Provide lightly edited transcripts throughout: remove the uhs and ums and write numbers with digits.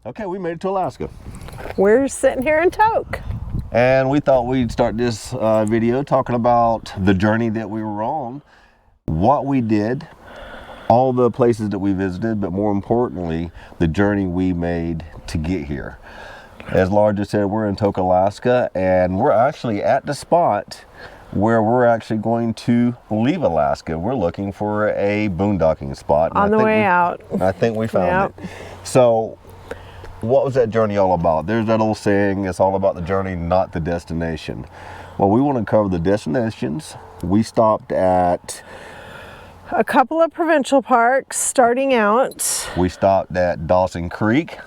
Okay, we made it to Alaska. We're sitting here in Tok. And we thought we'd start this video talking about the journey that we were on, what we did, all the places that we visited, but more importantly, the journey we made to get here. As Laura just said, we're in Tok, Alaska, and we're actually at the spot where we're actually going to leave Alaska. We're looking for a boondocking spot. On the way out. I think we found it. So, what was that journey all about? There's that old saying, it's all about the journey, not the destination. Well, we want to cover the destinations. We stopped at a couple of provincial parks starting out. We stopped at Dawson Creek,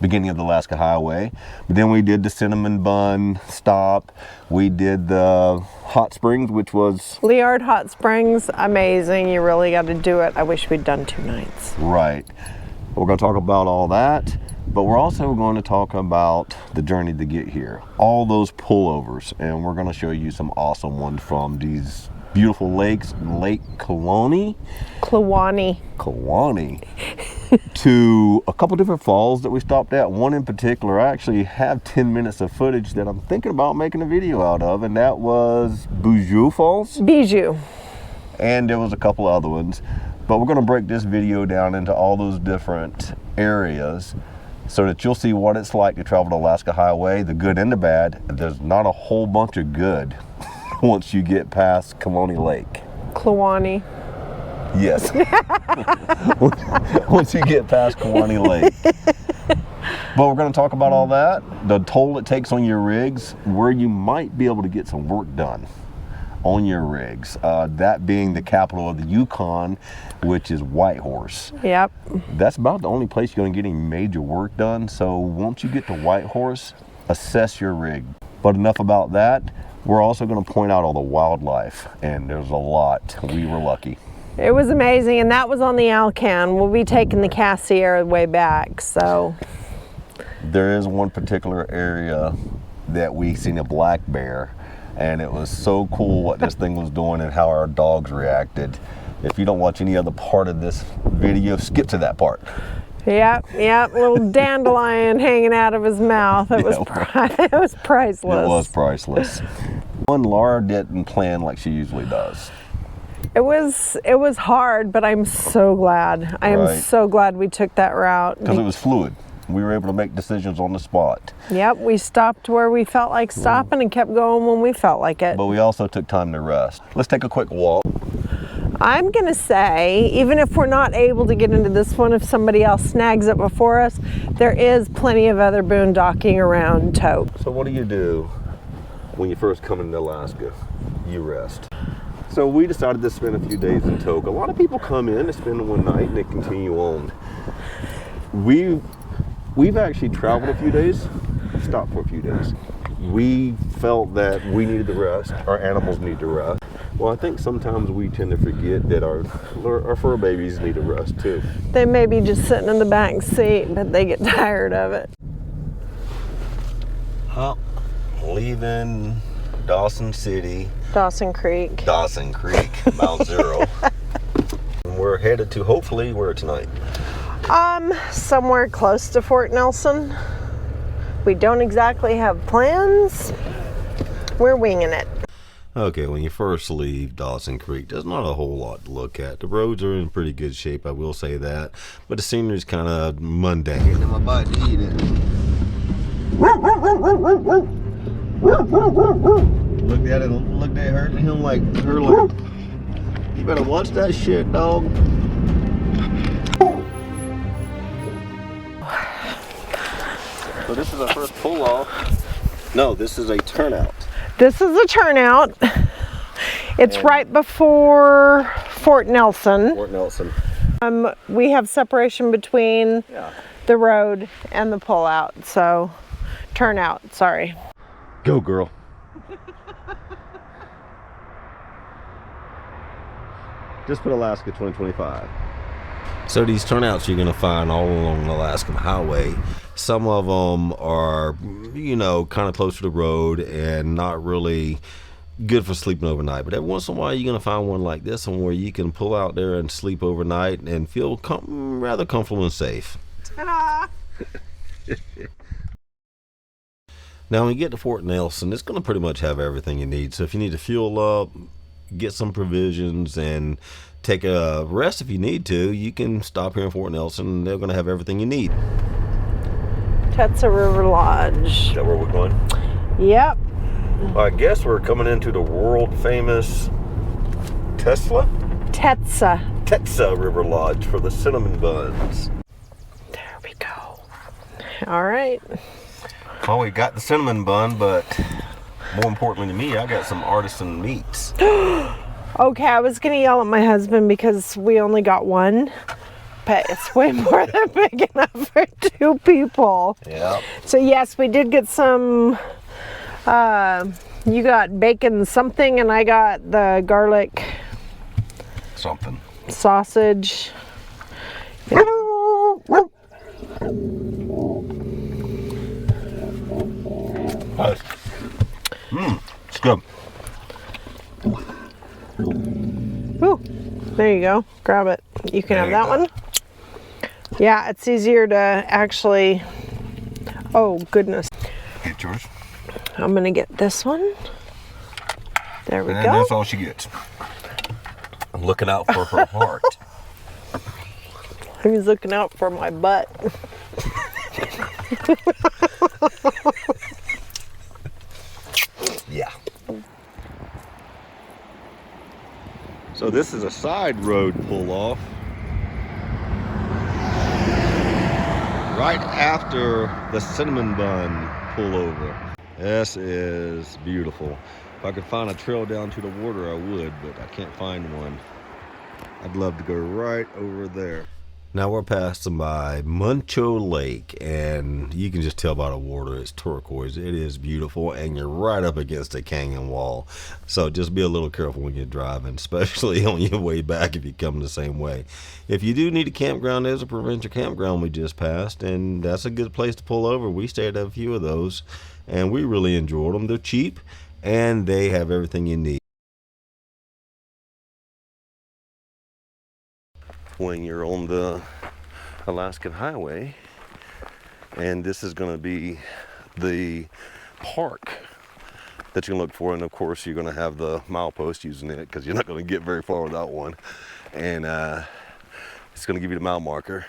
beginning of the Alaska Highway. But then we did the Cinnamon Bun stop. We did the hot springs, which was Liard Hot Springs. Amazing. You really got to do it. I wish we'd done 2 nights. Right. We're going to talk about all that, but we're also going to talk about the journey to get here. All those pullovers, and we're going to show you some awesome ones from these beautiful lakes, Lake Colona, to a couple different falls that we stopped at. One in particular, I actually have 10 minutes of footage that I'm thinking about making a video out of, and that was Bijou Falls. Bijou. And there was a couple other ones. But we're going to break this video down into all those different areas so that you'll see what it's like to travel the Alaska Highway, the good and the bad. There's not a whole bunch of good once you get past Colona Lake. Kluwani. Yes. Once you get past Colona Lake. But we're going to talk about all that, the toll it takes on your rigs, where you might be able to get some work done on your rigs, that being the capital of the Yukon, which is Whitehorse. Yep. That's about the only place you're going to get any major work done. So once you get to Whitehorse, assess your rig. But enough about that. We're also going to point out all the wildlife, and there's a lot. We were lucky. It was amazing, and that was on the Alcan. We'll be taking the Cassier way back, so. There is one particular area that we seen a black bear, and it was so cool what this thing was doing and how our dogs reacted. If you don't watch any other part of this video, skip to that part. Yep, little dandelion hanging out of his mouth. It was priceless. It was priceless. One, Laura didn't plan like she usually does. It was hard, but I'm so glad. I am so glad we took that route. Because it was fluid. We were able to make decisions on the spot. Yep, we stopped where we felt like stopping and kept going when we felt like it. But we also took time to rest. Let's take a quick walk. I'm gonna say, even if we're not able to get into this one, if somebody else snags it before us, there is plenty of other boondocking around Tok. So what do when you first come into Alaska? You rest. So we decided to spend a few days in Tok. A lot of people come in, they spend one night, and they continue on. We've actually traveled a few days, stopped for a few days. We felt that we needed to rest, our animals need to rest. Well, I think sometimes we tend to forget that our fur babies need to rest too. They may be just sitting in the back seat, but they get tired of it. Leaving Dawson City. Dawson Creek, Mount Zero. And we're headed to, hopefully, where tonight? Somewhere close to Fort Nelson. We don't exactly have plans. We're winging it. Okay, when you first leave Dawson Creek, there's not a whole lot to look at. The roads are in pretty good shape, I will say that. But the scenery's kind of mundane. Getting my bite to eat it. Looked at her and him like, you better watch that shit, dog. So this is our first pull off. No, this is a turnout. This is a turnout. It's right before Fort Nelson. We have separation between the road and the pullout, so turnout, sorry. Go, girl. Just put Alaska 2025. So these turnouts you're going to find all along the Alaskan Highway. Some of them are, you know, kind of close to the road and not really good for sleeping overnight. But every once in a while you're going to find one like this one where you can pull out there and sleep overnight and feel rather comfortable and safe. Ta-da! Now when you get to Fort Nelson, it's going to pretty much have everything you need. So if you need to fuel up, get some provisions, and take a rest if you need to, you can stop here in Fort Nelson and they're going to have everything you need. Tetsa River Lodge. Is that where we're going? Yep. Well, I guess we're coming into the world famous Tetsa River Lodge for the cinnamon buns. There we go. All right. Well, we got the cinnamon bun, but more importantly to me, I got some artisan meats. Okay, I was gonna yell at my husband because we only got one, but it's way more than big enough for 2 people. Yeah. So yes, we did get some, you got bacon something and I got the Something. sausage. Nice. It's good. Ooh, there you go. Grab it. You can have that one. Yeah, it's easier to actually. Oh, goodness. Get yours. I'm going to get this one. There we go. And that's all she gets. I'm looking out for her heart. He's looking out for my butt. Yeah. So this is a side road pull off. Right after the cinnamon bun pullover. This is beautiful. If I could find a trail down to the water, I would, but I can't find one. I'd love to go right over there. Now we're passing by Muncho Lake, and you can just tell by the water it's turquoise. It is beautiful, and you're right up against a canyon wall. So just be a little careful when you're driving, especially on your way back if you come the same way. If you do need a campground, there's a provincial campground we just passed, and that's a good place to pull over. We stayed at a few of those, and we really enjoyed them. They're cheap, and they have everything you need. When you're on the Alaskan highway, and this is going to be the park that you can look for, and of course you're going to have the milepost using it because you're not going to get very far without one, and it's going to give you the mile marker,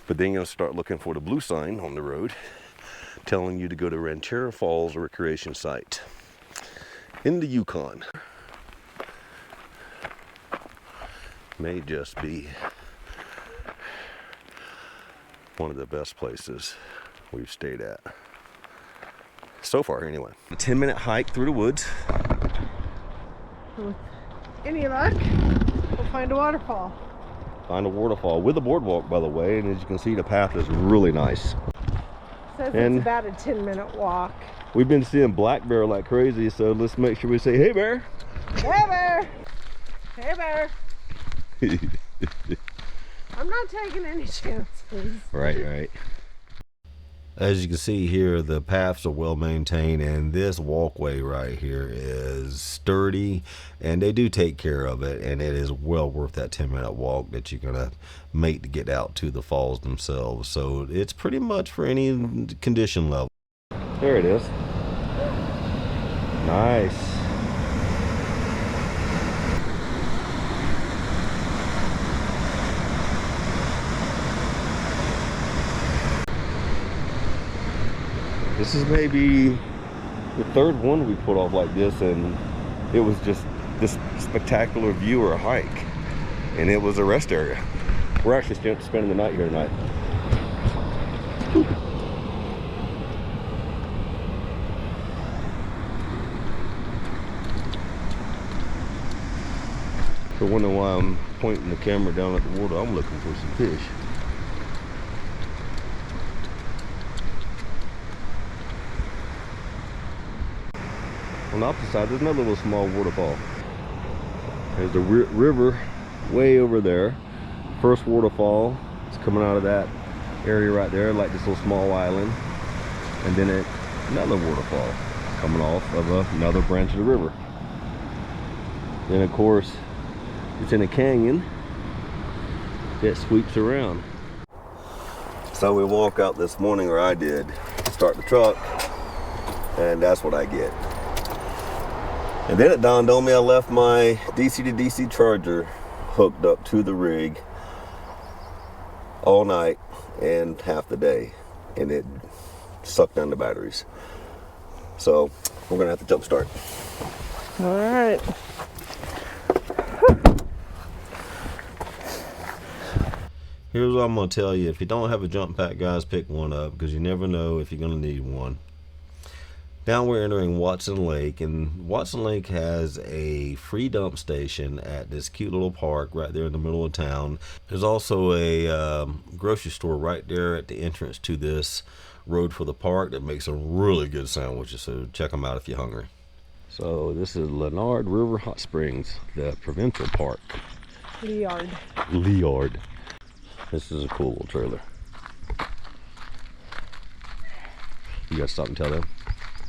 but then you're going to start looking for the blue sign on the road telling you to go to Ranchero Falls Recreation Site in the Yukon. May just be one of the best places we've stayed at so far anyway. A 10-minute hike through the woods. Any luck? We'll find a waterfall. Find a waterfall with a boardwalk, by the way, and as you can see, the path is really nice. Says it's about a 10-minute walk. We've been seeing black bear like crazy, so let's make sure we say, "Hey bear!" Hey bear! Hey bear! I'm not taking any chances. Right. As you can see here, the paths are well maintained, and this walkway right here is sturdy, and they do take care of it, and it is well worth that 10-minute walk that you're gonna make to get out to the falls themselves. So it's pretty much for any condition level. There it is. Nice. This is maybe the 3rd one we put off like this, and it was just this spectacular view or hike, and it was a rest area. We're actually spending the night here tonight. So wondering why I'm pointing the camera down at the water, I'm looking for some fish. On the opposite side, there's another little small waterfall. There's the river way over there. First waterfall is coming out of that area right there, like this little small island. And then another waterfall coming off of another branch of the river. Then of course, it's in a canyon that sweeps around. So we woke up this morning, or I did, to start the truck. And that's what I get. And then it dawned on me I left my DC to DC charger hooked up to the rig all night and half the day, and it sucked down the batteries. So we're gonna have to jump start. All right. Here's what I'm gonna tell you. If you don't have a jump pack, guys, pick one up, because you never know if you're gonna need one. Now we're entering Watson Lake, and Watson Lake has a free dump station at this cute little park right there in the middle of town. There's also a grocery store right there at the entrance to this road for the park that makes some really good sandwiches, so check them out if you're hungry. So this is Leonard River Hot Springs, the provincial park. Liard. This is a cool little trailer. You gotta stop and tell them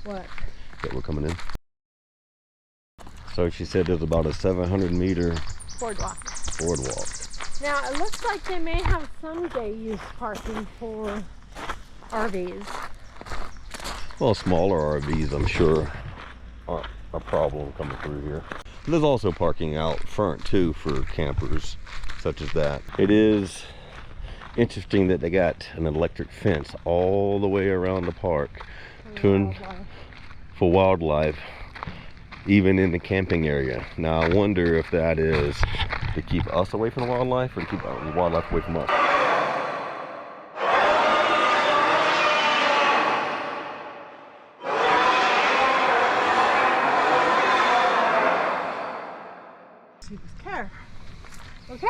What? that we're coming in. So she said there's about a 700-meter Boardwalk. Now it looks like they may have some day use parking for RVs. Well, smaller RVs, I'm sure, aren't a problem coming through here. There's also parking out front too for campers such as that. It is interesting that they got an electric fence all the way around the park for wildlife, even in the camping area. Now I wonder if that is to keep us away from the wildlife or to keep the wildlife away from us. Okay.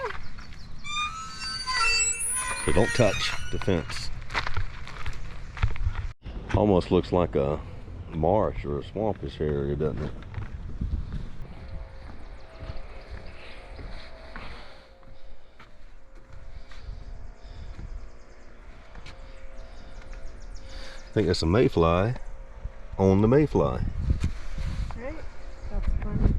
So don't touch the fence. Almost looks like a marsh or a swampish area, doesn't it? I think that's a mayfly on the mayfly. Right? That's funny.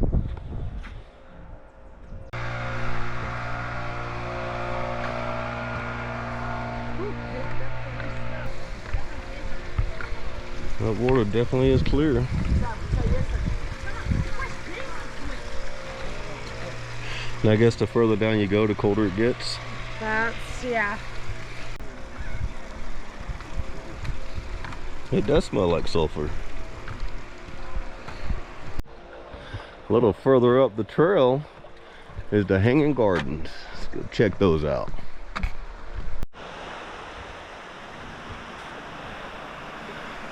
That water definitely is clear. And I guess the further down you go, the colder it gets. Yeah. It does smell like sulfur. A little further up the trail is the Hanging Gardens. Let's go check those out.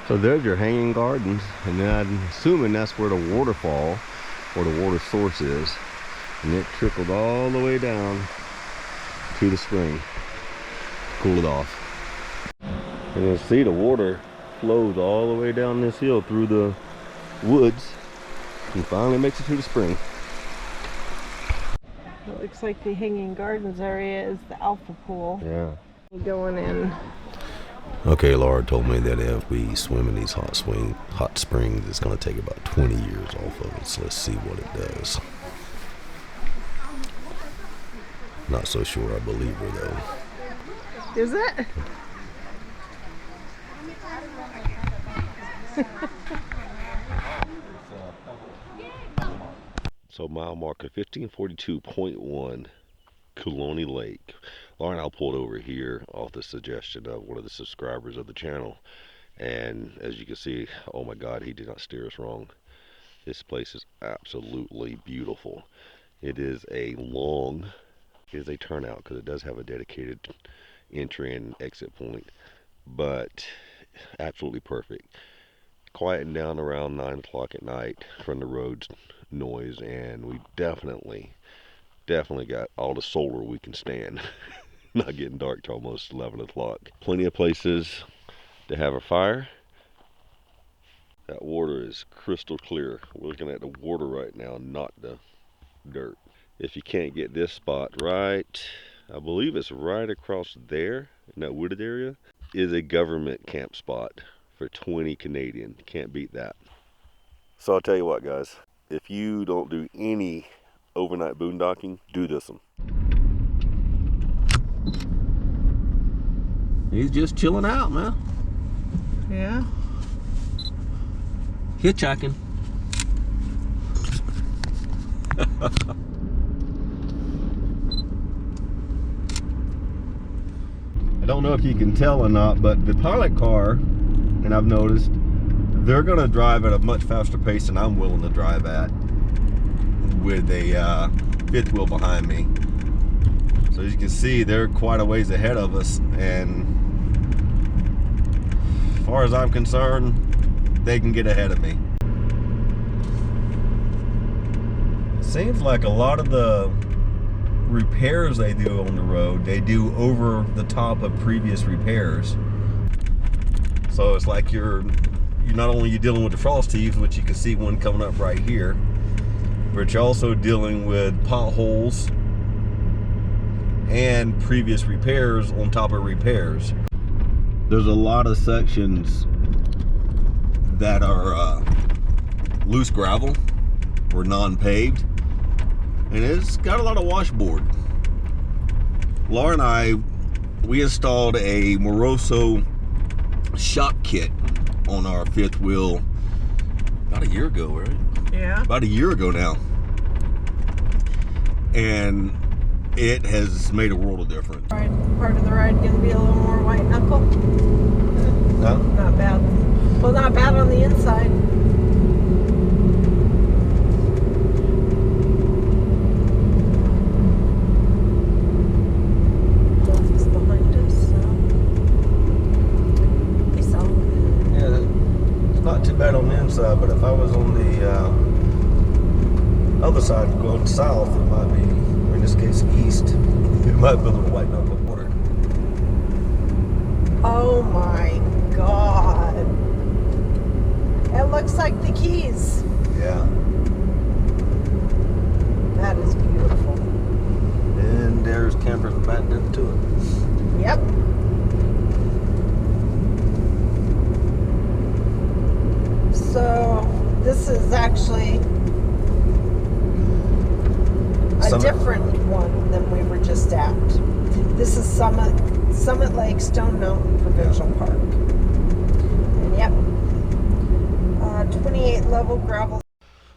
So there's your Hanging Gardens, and then I'm assuming that's where the waterfall or the water source is, and it trickled all the way down to the spring to cool it off. And you'll see the water flows all the way down this hill through the woods and finally makes it to the spring. It looks like the Hanging Gardens area is the alpha pool. Yeah. Going in. Okay, Laura told me that if we swim in these hot springs, it's going to take about 20 years off of it. So let's see what it does. Not so sure I believe her though. Is it? So mile marker 1542.1, Colona Lake. Lauren, I'll pull it over here off the suggestion of one of the subscribers of the channel. And as you can see, oh my God, he did not steer us wrong. This place is absolutely beautiful. It is a turnout because it does have a dedicated entry and exit point, but absolutely perfect. Quieting down around 9 o'clock at night from the road noise, and we definitely got all the solar we can stand. Not getting dark till almost 11 o'clock. Plenty of places to have a fire. That water is crystal clear. We're looking at the water right now, not the dirt. If you can't get this spot right, I believe it's right across there in that wooded area, is a government camp spot for 20 Canadian. Can't beat that. So I'll tell you what, guys, if you don't do any overnight boondocking, do this one. He's just chilling out, man. Yeah. Hitchhiking. I don't know if you can tell or not, but the pilot car, and I've noticed, they're gonna drive at a much faster pace than I'm willing to drive at with a fifth wheel behind me. So as you can see, they're quite a ways ahead of us, and as far as I'm concerned, they can get ahead of me. Seems like a lot of the repairs they do on the road, they do over the top of previous repairs. So it's like you're not only dealing with the frost heaves, which you can see one coming up right here, but you're also dealing with potholes and previous repairs on top of repairs. There's a lot of sections that are loose gravel or non-paved, and it's got a lot of washboard. Laura and I, we installed a Moroso shock kit on our fifth wheel about a year ago, right? Yeah. About a year ago now. And it has made a world of difference. Part of the ride going to be a little more white knuckle? No? Not bad. Well, not bad on the inside. It's behind us, so it's all good. Yeah, it's not too bad on the inside, but if I was on the other side going south, it might be, or in this case east, it might be a little white knuckle water. Oh my God. It looks like the Keys. Yeah. That is beautiful. And there's campers backed into it. Yep. So this is actually a different one than we were just at. This is Summit Lake, Stone Mountain Provincial Park. And yep, 28 level gravel.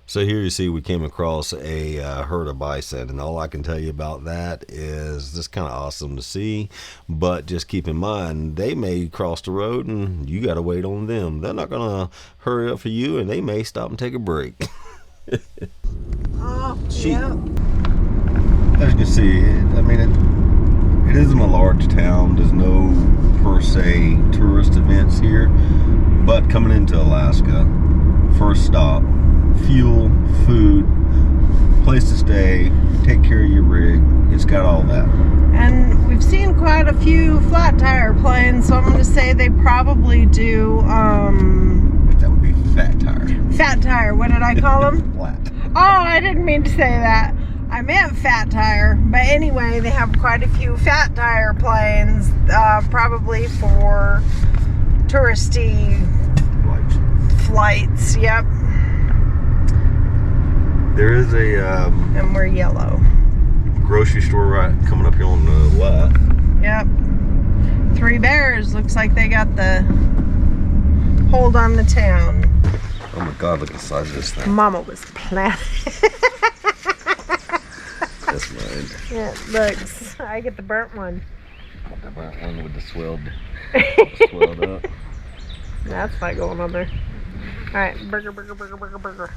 So here you see we came across a herd of bison, and all I can tell you about that is this kind of awesome to see, but just keep in mind they may cross the road and you got to wait on them. They're not gonna hurry up for you, and they may stop and take a break. Oh, Sheep. yeah. As you can see, I mean, it isn't a large town. There's no per se tourist events here, but coming into Alaska, first stop, fuel, food, place to stay, take care of your rig. It's got all that. And we've seen quite a few flat tire planes, so I'm going to say they probably do That would be fat tire. fat tire. What did I call them? Flat. Oh, I didn't mean to say that. I meant fat tire. But anyway, they have quite a few fat tire planes, probably for touristy flights. Yep. There is a And we're yellow. grocery store right coming up here on the left. Yep. Three Bears. Looks like they got the hold on the town. Oh my God, look at the size of this thing. Mama was planning. That's mine. Yeah, it looks. I get the burnt one. The burnt one with the swelled up. That's not going on there. All right, burger.